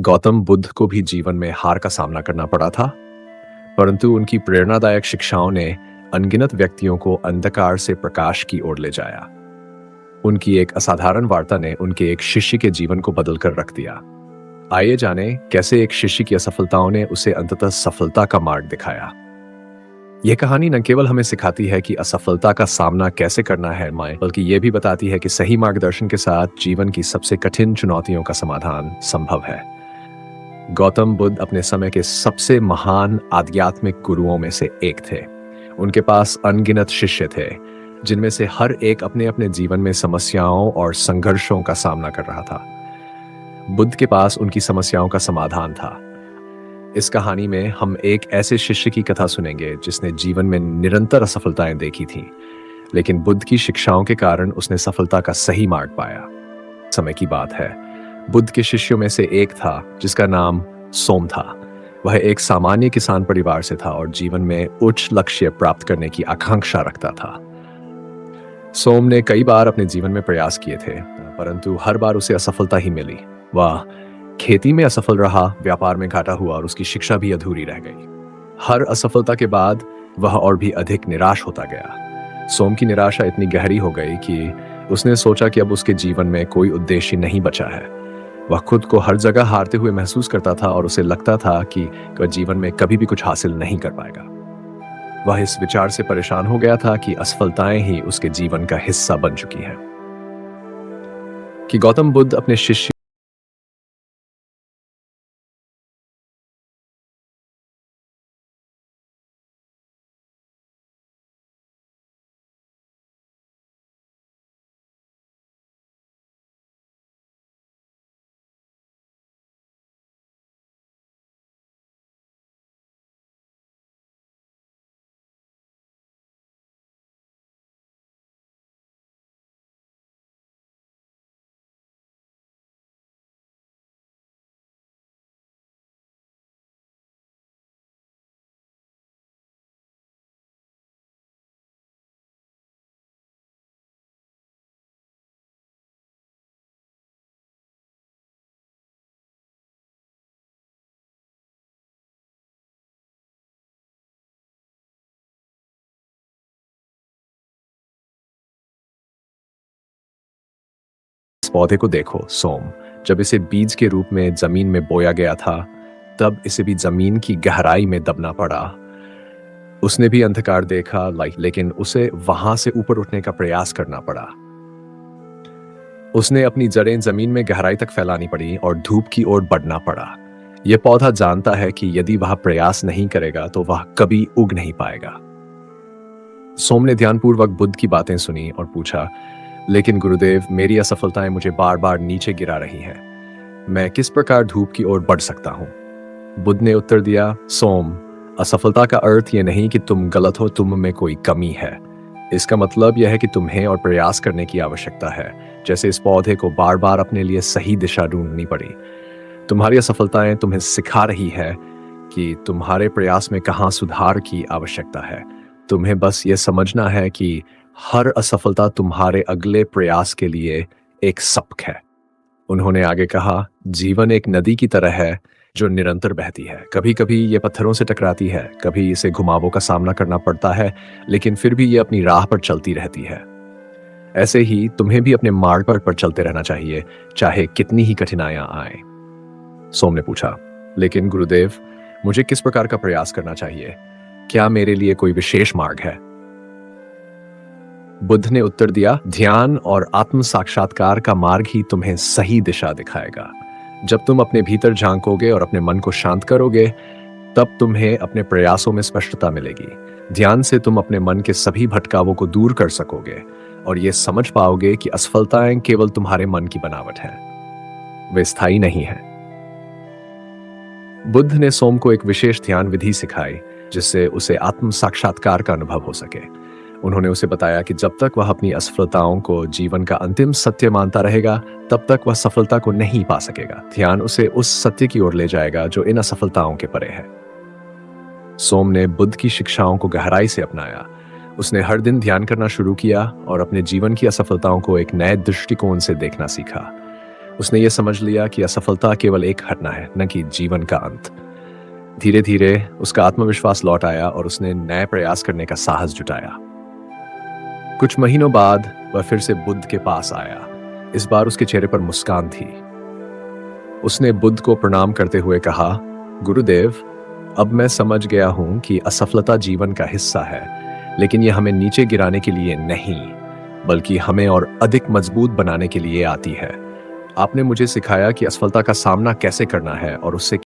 गौतम बुद्ध को भी जीवन में हार का सामना करना पड़ा था, परंतु उनकी प्रेरणादायक शिक्षाओं ने अनगिनत व्यक्तियों को अंधकार से प्रकाश की ओर ले जाया। उनकी एक असाधारण वार्ता ने उनके एक शिष्य के जीवन को बदल कर रख दिया। आइए जानें कैसे एक शिष्य की असफलताओं ने उसे अंततः सफलता का मार्ग दिखाया। यह कहानी न केवल हमें सिखाती है कि असफलता का सामना कैसे करना है, बल्कि यह भी बताती है कि सही मार्गदर्शन के साथ जीवन की सबसे कठिन चुनौतियों का समाधान संभव है। गौतम बुद्ध अपने समय के सबसे महान आध्यात्मिक गुरुओं में से एक थे। उनके पास अनगिनत शिष्य थे, जिनमें से हर एक अपने अपने जीवन में समस्याओं और संघर्षों का सामना कर रहा था। बुद्ध के पास उनकी समस्याओं का समाधान था। इस कहानी में हम एक ऐसे शिष्य की कथा सुनेंगे जिसने जीवन में निरंतर असफलताएं देखी थीं, लेकिन बुद्ध की शिक्षाओं के कारण उसने सफलता का सही मार्ग पाया। समय की बात है, बुद्ध के शिष्यों में से एक था जिसका नाम सोम था। वह एक सामान्य किसान परिवार से था और जीवन में उच्च लक्ष्य प्राप्त करने की आकांक्षा रखता था। सोम ने कई बार अपने जीवन में प्रयास किए थे, परंतु हर बार उसे असफलता ही मिली। वह खेती में असफल रहा, व्यापार में घाटा हुआ और उसकी शिक्षा भी अधूरी रह गई। हर असफलता के बाद वह और भी अधिक निराश होता गया। सोम की निराशा इतनी गहरी हो गई कि उसने सोचा कि अब उसके जीवन में कोई उद्देश्य नहीं बचा है। वह खुद को हर जगह हारते हुए महसूस करता था और उसे लगता था कि वह जीवन में कभी भी कुछ हासिल नहीं कर पाएगा। वह इस विचार से परेशान हो गया था कि असफलताएं ही उसके जीवन का हिस्सा बन चुकी हैं। कि गौतम बुद्ध अपने शिष्य इस पौधे को देखो, सोम। जब इसे बीज के रूप में जमीन में बोया गया था, तब इसे भी जमीन की गहराई में दबना पड़ा। उसने भी अंधकार देखा, लेकिन उसे वहां से ऊपर उठने का प्रयास करना पड़ा। उसने अपनी जड़ें जमीन में गहराई तक फैलानी पड़ी और धूप की ओर बढ़ना पड़ा। यह पौधा जानता है कि यदि वह प्रयास नहीं करेगा तो वह कभी उग नहीं पाएगा। सोम ने ध्यानपूर्वक बुद्ध की बातें सुनी और पूछा, लेकिन गुरुदेव, मेरी असफलताएं मुझे बार बार नीचे गिरा रही हैं। मैं किस प्रकार धूप की ओर बढ़ सकता हूं? बुद्ध ने उत्तर दिया, सोम, असफलता का अर्थ यह नहीं कि तुम गलत हो, तुम में कोई कमी है। इसका मतलब यह है कि तुम्हें और प्रयास करने की आवश्यकता है। जैसे इस पौधे को बार बार अपने लिए सही दिशा ढूंढनी पड़ी। तुम्हारी असफलताएं तुम्हें सिखा रही है कि तुम्हारे प्रयास में कहाँ सुधार की आवश्यकता है। तुम्हें बस यह समझना है कि हर असफलता तुम्हारे अगले प्रयास के लिए एक सबक है। उन्होंने आगे कहा, जीवन एक नदी की तरह है जो निरंतर बहती है। कभी कभी ये पत्थरों से टकराती है, कभी इसे घुमावों का सामना करना पड़ता है, लेकिन फिर भी ये अपनी राह पर चलती रहती है। ऐसे ही तुम्हें भी अपने मार्ग पर चलते रहना चाहिए, चाहे कितनी ही कठिनाइयां आए। सोम ने पूछा, लेकिन गुरुदेव, मुझे किस प्रकार का प्रयास करना चाहिए? क्या मेरे लिए कोई विशेष मार्ग है? बुद्ध ने उत्तर दिया, ध्यान और आत्म साक्षात्कार का मार्ग ही तुम्हें सही दिशा दिखाएगा। जब तुम अपने भीतर झांकोगे और अपने मन को शांत करोगे, तब तुम्हें अपने प्रयासों में स्पष्टता मिलेगी। ध्यान से तुम अपने मन के सभी भटकावों को दूर कर सकोगे और ये समझ पाओगे कि असफलताएं केवल तुम्हारे मन की बनावट है, वे स्थायी नहीं है। बुद्ध ने सोम को एक विशेष ध्यान विधि सिखाई जिससे उसे आत्म साक्षात्कार का अनुभव हो सके। उन्होंने उसे बताया कि जब तक वह अपनी असफलताओं को जीवन का अंतिम सत्य मानता रहेगा, तब तक वह सफलता को नहीं पा सकेगा। ध्यान उसे उस सत्य की ओर ले जाएगा जो इन असफलताओं के परे है। सोम ने बुद्ध की शिक्षाओं को गहराई से अपनाया। उसने हर दिन ध्यान करना शुरू किया और अपने जीवन की असफलताओं को एक नए दृष्टिकोण से देखना सीखा। उसने ये समझ लिया कि असफलता केवल एक घटना है, न कि जीवन का अंत। धीरे धीरे उसका आत्मविश्वास लौट आया और उसने नए प्रयास करने का साहस जुटाया। कुछ महीनों बाद वह फिर से बुद्ध के पास आया। इस बार उसके चेहरे पर मुस्कान थी। उसने बुद्ध को प्रणाम करते हुए कहा, गुरुदेव, अब मैं समझ गया हूं कि असफलता जीवन का हिस्सा है, लेकिन यह हमें नीचे गिराने के लिए नहीं, बल्कि हमें और अधिक मजबूत बनाने के लिए आती है। आपने मुझे सिखाया कि असफलता का सामना कैसे करना है और उससे